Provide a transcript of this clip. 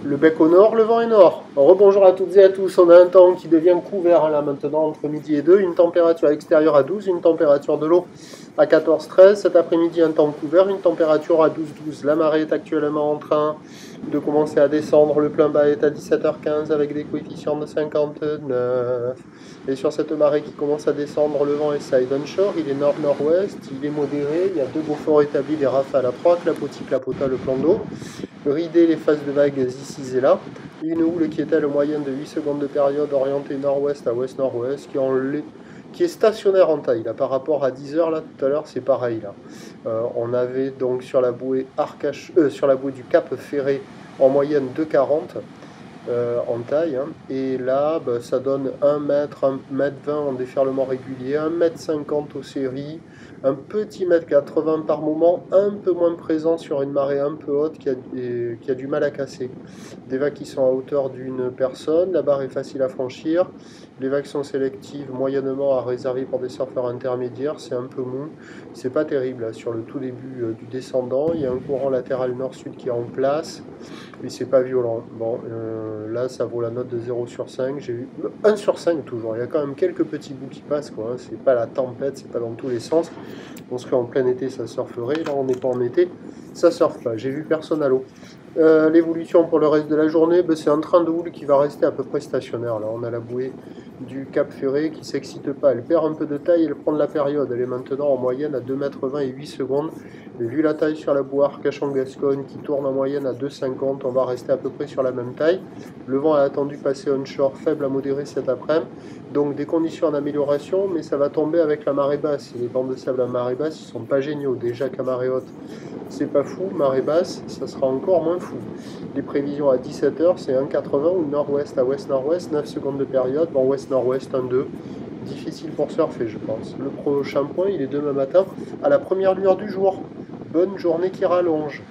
Le bec au nord, le vent est nord. Rebonjour à toutes et à tous. On a un temps qui devient couvert là maintenant entre midi et 2. Une température extérieure à 12, une température de l'eau à 14-13. Cet après-midi, un temps couvert, une température à 12-12. La marée est actuellement en train de commencer à descendre. Le plein bas est à 17h15 avec des coefficients de 59. Et sur cette marée qui commence à descendre, le vent est side onshore. Il est nord-nord-ouest. Il est modéré. Il y a deux beaux forts établis, des rafales à 3, clapotis, clapota, le plan d'eau. Rider les phases de vagues ici et là. Une houle qui était le moyenne de 8 secondes de période orientée nord-ouest à ouest-nord-ouest, qui est stationnaire en taille. Là, par rapport à 10 heures, là, tout à l'heure, c'est pareil. Là. On avait donc sur la bouée, sur la bouée du Cap Ferré en moyenne 2,40 en taille. Hein. Et là, bah, ça donne 1 mètre, 1 mètre 20 en déferlement régulier, 1 mètre 50 aux séries, un petit mètre 80 par moment, un peu moins présent sur une marée un peu haute qui a du mal à casser. Des vagues qui sont à hauteur d'une personne, la barre est facile à franchir, les vagues sont sélectives, moyennement à réserver pour des surfeurs intermédiaires, c'est un peu mou, c'est pas terrible là, sur le tout début du descendant, il y a un courant latéral nord-sud qui est en place, et c'est pas violent. Bon, là ça vaut la note de 0 sur 5, j'ai eu 1 sur 5 toujours, il y a quand même quelques petits bouts qui passent, quoi. Hein. C'est pas la tempête, c'est pas dans tous les sens, on serait en plein été, ça surferait, là on n'est pas en été, ça surfe pas, j'ai vu personne à l'eau. L'évolution pour le reste de la journée, ben, c'est un train de houle qui va rester à peu près stationnaire. Là, on a la bouée du Cap Ferré qui ne s'excite pas. Elle perd un peu de taille, elle prend de la période. Elle est maintenant en moyenne à 2,20 m et 8 secondes. Et vu la taille sur la bouée Arcachon-Gascogne qui tourne en moyenne à 2,50, on va rester à peu près sur la même taille. Le vent a attendu passer onshore faible à modéré cet après-midi. Donc des conditions en amélioration, mais ça va tomber avec la marée basse. Et les bancs de sable à marée basse, ils sont pas géniaux. Déjà qu'à marée haute, c'est pas fou. Marée basse, ça sera encore moins fou. Les prévisions à 17h, c'est 1,80 ou nord-ouest à ouest-nord-ouest, 9 secondes de période. Bon, ouest-nord-ouest, 1,2. Difficile pour surfer, je pense. Le prochain point, il est demain matin à la première lueur du jour. Bonne journée qui rallonge.